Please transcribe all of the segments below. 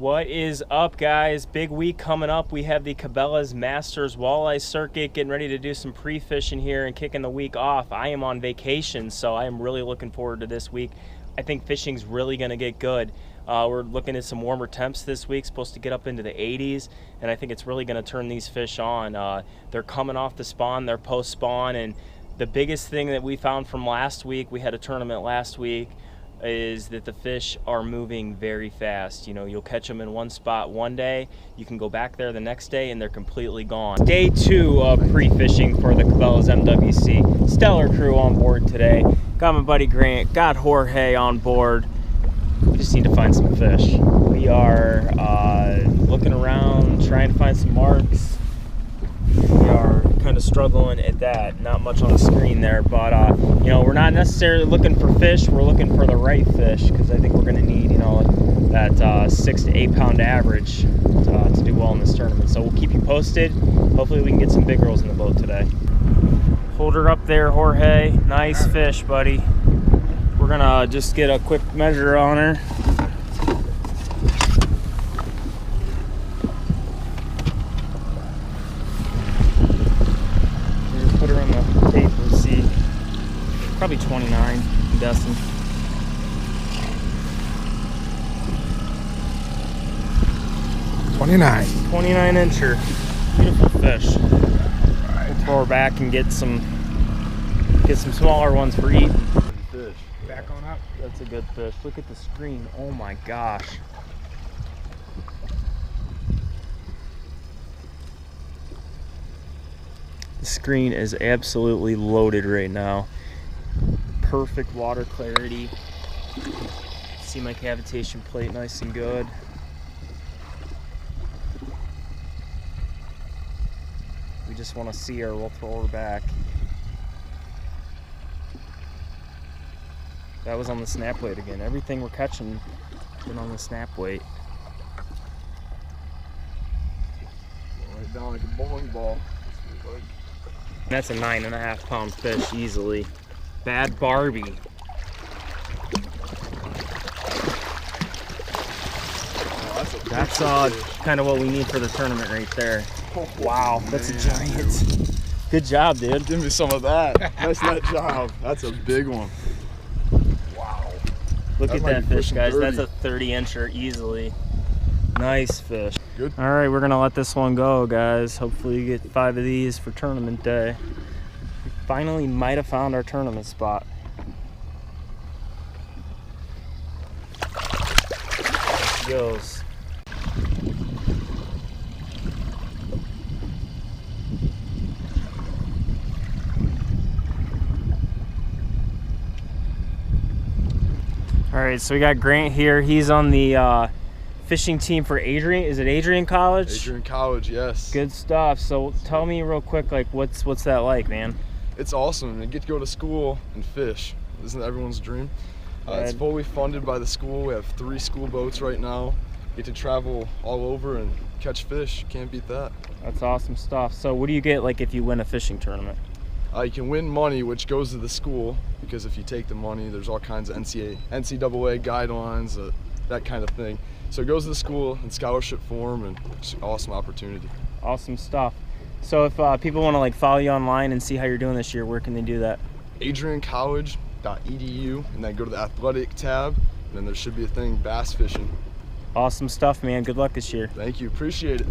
What is up, guys? Big week coming up. We have the Cabela's Masters Walleye Circuit, getting ready to do some pre-fishing here and kicking the week off. I am on vacation, so I am really looking forward to this week. I think fishing's really going to get good. We're looking at some warmer temps this week, supposed to get up into the 80s, and I think it's really going to turn these fish on. They're coming off the spawn, they're post-spawn, and the biggest thing that we found from last week, we had a tournament last week, is that the fish are moving very fast. You know, you'll catch them in one spot one day, you can go back there the next day, and they're completely gone. Day 2 of pre-fishing for the Cabela's MWC. Stellar crew on board today. Got my buddy Grant, got Jorge on board. We just need to find some fish. We are looking around, trying to find some marks. We are kind of struggling at that. Not much on the screen there, but you know, we're not necessarily looking for fish. We're looking for the right fish, because I think we're going to need, you know, that 6 to 8 pound average to do well in this tournament. So we'll keep you posted. Hopefully we can get some big girls in the boat today. Hold her up there, Jorge. Nice fish, buddy. We're gonna just get a quick measure on her. Just put her on the tape, we'll see. Probably 29, I'm guessing. 29 incher. Beautiful fish. We'll throw her back and get some smaller ones for eating. Fish. Back on up. That's a good fish. Look at the screen. Oh my gosh. The screen is absolutely loaded right now. Perfect water clarity. See my cavitation plate nice and good. We just want to see her. We'll throw her back. That was on the snap weight again. Everything we're catching been on the snap weight. Right down like a bowling ball. That's a 9.5 pound fish easily. Bad Barbie. Oh, that's kind of what we need for the tournament right there. Oh, wow, that's a giant. Good job, dude. Give me some of that. Nice net job. That's a big one. Look at that fish, guys. That's a 30 incher easily. Nice fish. Good. All right, we're gonna let this one go, guys. Hopefully you get 5 of these for tournament day. We finally might have found our tournament spot. There she goes. All right, so we got Grant here. He's on the fishing team for Adrian. Is it Adrian College? Adrian College, yes. Good stuff. So tell me real quick, like, what's that like, man? It's awesome. You get to go to school and fish. Isn't that everyone's dream? It's fully funded by the school. We have 3 school boats right now. Get to travel all over and catch fish. You can't beat that. That's awesome stuff. So what do you get, like, if you win a fishing tournament? You can win money, which goes to the school, because if you take the money, there's all kinds of NCAA guidelines, that kind of thing. So it goes to the school in scholarship form, and it's an awesome opportunity. Awesome stuff. So if people want to, like, follow you online and see how you're doing this year, where can they do that? adriancollege.edu, and then go to the athletic tab, and then there should be a thing, bass fishing. Awesome stuff, man. Good luck this year. Thank you. Appreciate it.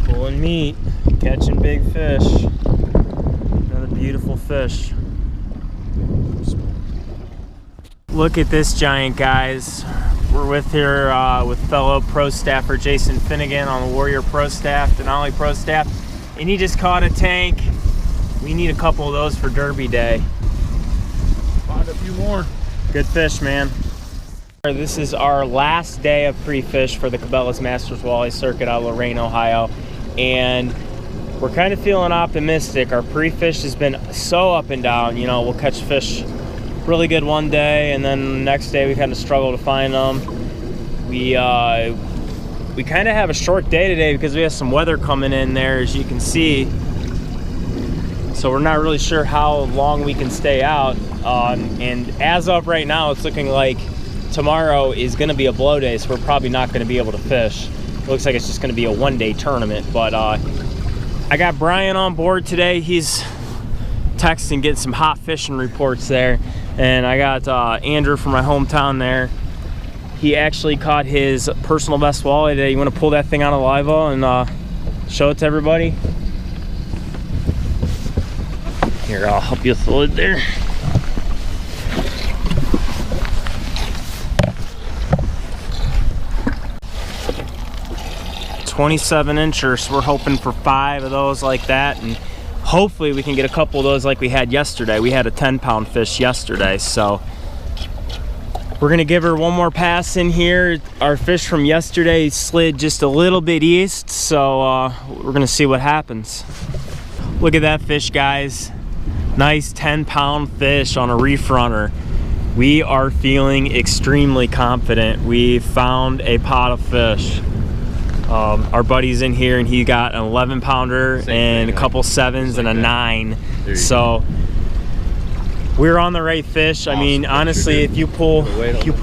Pulling meat, catching big fish. Another beautiful fish. Look at this giant, guys. We're with fellow pro staffer Jason Finnegan on the Warrior Pro Staff, Denali Pro Staff, and he just caught a tank. We need a couple of those for Derby Day. Find a few more. Good fish, man. This is our last day of pre-fish for the Cabela's Masters Walleye Circuit out of Lorain, Ohio. And we're kind of feeling optimistic. Our pre-fish has been so up and down. You know, we'll catch fish really good one day, and then the next day we kind of struggle to find them. We kind of have a short day today because we have some weather coming in there, as you can see. So we're not really sure how long we can stay out. And as of right now, it's looking like tomorrow is going to be a blow day, so we're probably not going to be able to fish. It looks like it's just going to be a one-day tournament. But I got Brian on board today. He's texting, getting some hot fishing reports there. And I got Andrew from my hometown there. He actually caught his personal best walleye today. You want to pull that thing out of the live well and show it to everybody? Here, I'll help you with the lid there. "27-inchers. We're hoping for 5 of those like that, and hopefully we can get a couple of those like we had yesterday. We had a 10-pound fish yesterday, so we're gonna give her one more pass in here. Our fish from yesterday slid just a little bit east, so we're gonna see what happens. Look at that fish, guys. Nice 10-pound fish on a reef runner. We are feeling extremely confident. We found a pot of fish. Our buddy's in here and he got an 11-pounder and a couple 7s and a 9. So we're on the right fish. I mean, honestly, if you pull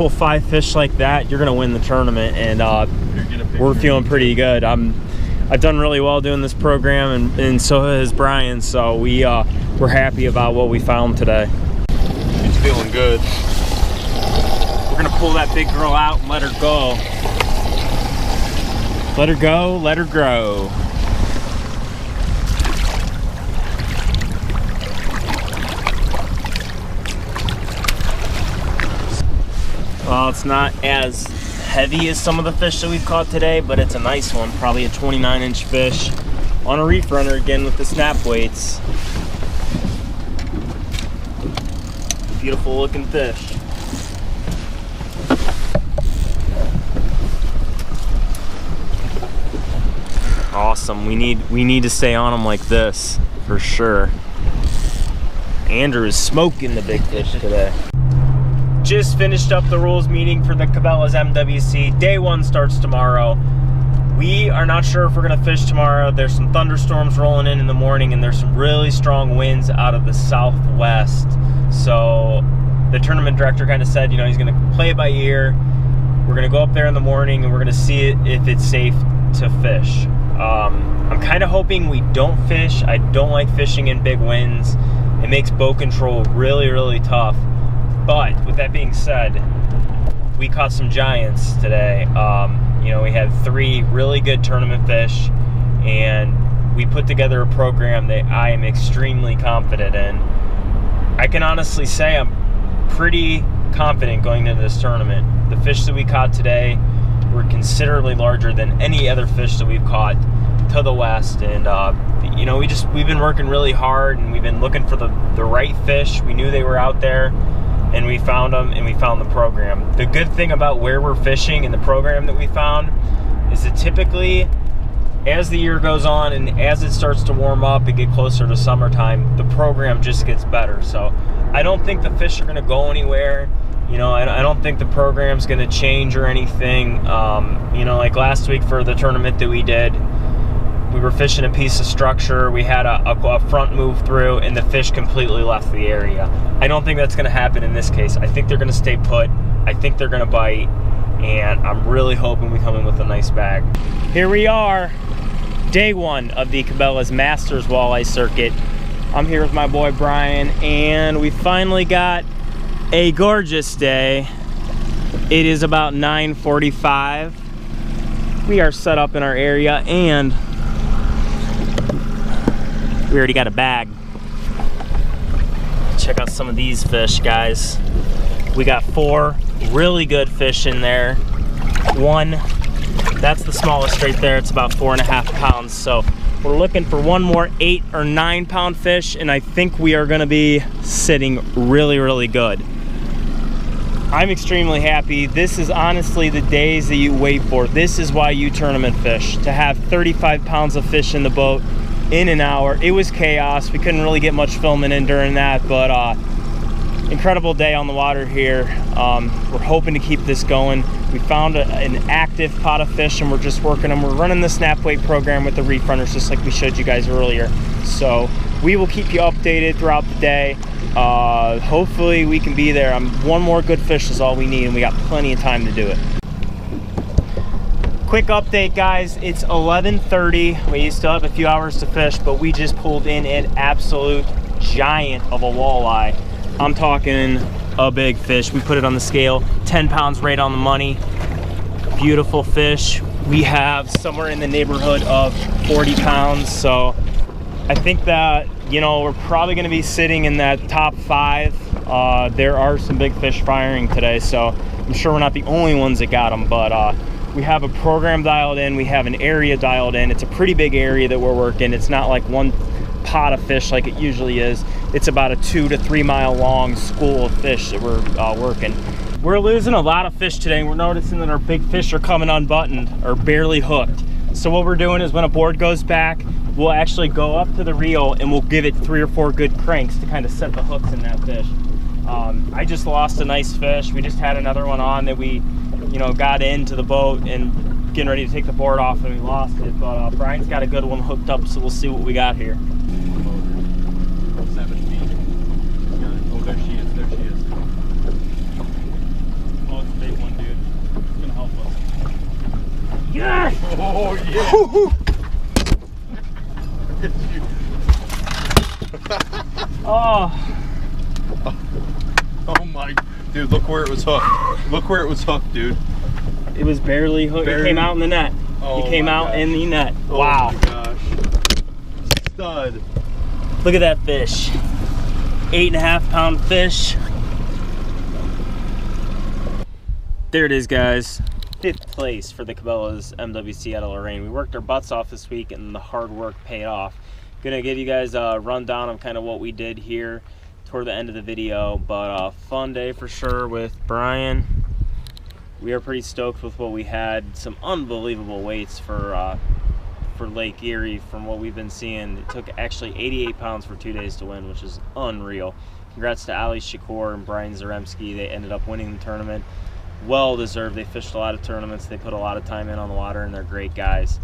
5 fish like that, you're gonna win the tournament, and we're feeling pretty good. I've done really well doing this program, and so has Brian. So we're happy about what we found today. It's feeling good. We're gonna pull that big girl out and let her go. Let her go, let her grow. Well, it's not as heavy as some of the fish that we've caught today, but it's a nice one. Probably a 29-inch fish on a reef runner again with the snap weights. Beautiful looking fish. Awesome. We need to stay on them like this for sure. Andrew is smoking the big fish today. Just finished up the rules meeting for the Cabela's MWC. Day 1 starts tomorrow. We are not sure if we're gonna fish tomorrow. There's some thunderstorms rolling in the morning, and there's some really strong winds out of the southwest. So the tournament director kind of said, you know, he's gonna play it by ear. We're gonna go up there in the morning and we're gonna see if it's safe to fish. I'm kind of hoping we don't fish. I don't like fishing in big winds. It makes boat control really, really tough. But with that being said, we caught some giants today. You know, we had 3 really good tournament fish, and we put together a program that I am extremely confident in. I can honestly say I'm pretty confident going into this tournament. The fish that we caught today were considerably larger than any other fish that we've caught to the west, and you know, we've been working really hard, and we've been looking for the right fish. We knew they were out there, and we found them, and we found the program. The good thing about where we're fishing and the program that we found is that typically, as the year goes on and as it starts to warm up and get closer to summertime, the program just gets better. So I don't think the fish are gonna go anywhere. You know, I don't think the program's gonna change or anything. You know, like last week for the tournament that we did, we were fishing a piece of structure. We had a front move through, and the fish completely left the area. I don't think that's gonna happen in this case. I think they're gonna stay put. I think they're gonna bite, and I'm really hoping we come in with a nice bag. Here we are, day 1 of the Cabela's Masters Walleye Circuit. I'm here with my boy Brian, and we finally got a gorgeous day. It is about 9:45. We are set up in our area, and we already got a bag. Check out some of these fish, guys. We got 4 really good fish in there. 1, that's the smallest right there. It's about 4.5 pounds. So we're looking for 1 more 8 or 9 pound fish, and I think we are gonna be sitting really, really good. I'm extremely happy. This is honestly the days that you wait for. This is why you tournament fish, to have 35 pounds of fish in the boat in an hour. It was chaos. We couldn't really get much filming in during that, but incredible day on the water here. We're hoping to keep this going. We found an active pot of fish, and we're just working them. We're running the snap weight program with the reef runners, just like we showed you guys earlier. So we will keep you updated throughout the day. Hopefully we can be there. One more good fish is all we need, and we got plenty of time to do it. Quick update, guys. It's 11:30. We still have a few hours to fish, but we just pulled in an absolute giant of a walleye. I'm talking a big fish. We put it on the scale, 10 pounds right on the money. Beautiful fish. We have somewhere in the neighborhood of 40 pounds. So I think that, you know, we're probably going to be sitting in that top 5. There are some big fish firing today, so I'm sure we're not the only ones that got them, but we have a program dialed in. We have an area dialed in. It's a pretty big area that we're working. It's not like one pot of fish like it usually is. It's about a 2 to 3 mile long school of fish that we're working. We're losing a lot of fish today. We're noticing that our big fish are coming unbuttoned or barely hooked. So what we're doing is when a board goes back, we'll actually go up to the reel and we'll give it 3 or 4 good cranks to kind of set the hooks in that fish. I just lost a nice fish. We just had another one on that we, you know, got into the boat and getting ready to take the board off and we lost it. But Brian's got a good one hooked up, so we'll see what we got here. 7 feet. Oh, there she is. There she is. Oh, it's a big one, dude. It's gonna help us. Yes! Oh yeah! Oh. Oh my, dude! Look where it was hooked. Look where it was hooked, dude. It was barely hooked. It came out in the net. Oh, it came out in the net. Oh wow. my gosh. Stud. Look at that fish. 8.5 pound fish. There it is, guys. 5th place for the Cabela's MWC out of Lorain. We worked our butts off this week and the hard work paid off. Gonna give you guys a rundown of kind of what we did here toward the end of the video, but fun day for sure with Brian. We are pretty stoked with what we had. Some unbelievable weights for Lake Erie from what we've been seeing. It took actually 88 pounds for 2 days to win, which is unreal. Congrats to Ali Shakur and Brian Zaremski. They ended up winning the tournament. Well deserved. They fished a lot of tournaments. They put a lot of time in on the water, and they're great guys.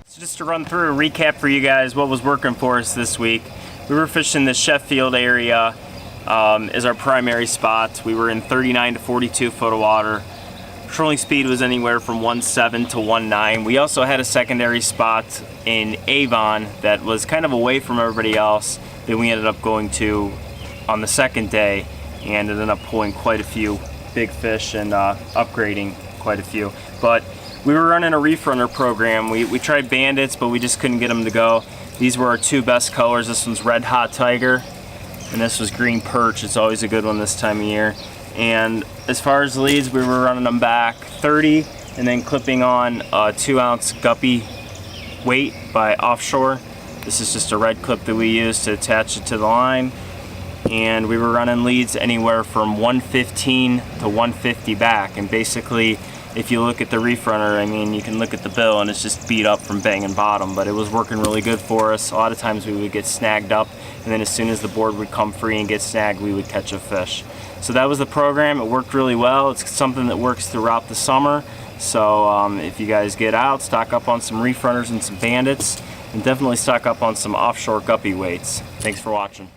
So just to run through a recap for you guys, what was working for us this week. We were fishing the Sheffield area as our primary spot. We were in 39 to 42 foot of water. Trolling speed was anywhere from 1.7 to 1.9. We also had a secondary spot in Avon that was kind of away from everybody else that we ended up going to on the second day and ended up pulling quite a few big fish and upgrading quite a few. But we were running a reef runner program. We tried bandits, but we just couldn't get them to go. These were our 2 best colors. This one's Red Hot Tiger and this was Green Perch. It's always a good one this time of year. And as far as leads, we were running them back 30 and then clipping on a 2-ounce guppy weight by Offshore. This is just a red clip that we use to attach it to the line. And we were running leads anywhere from 115 to 150 back. And basically, if you look at the reef runner, I mean, you can look at the bill and it's just beat up from banging bottom, but it was working really good for us. A lot of times we would get snagged up, and then as soon as the board would come free and get snagged, we would catch a fish. So that was the program. It worked really well. It's something that works throughout the summer. So if you guys get out, stock up on some reef runners and some bandits, and definitely stock up on some offshore guppy weights. Thanks for watching.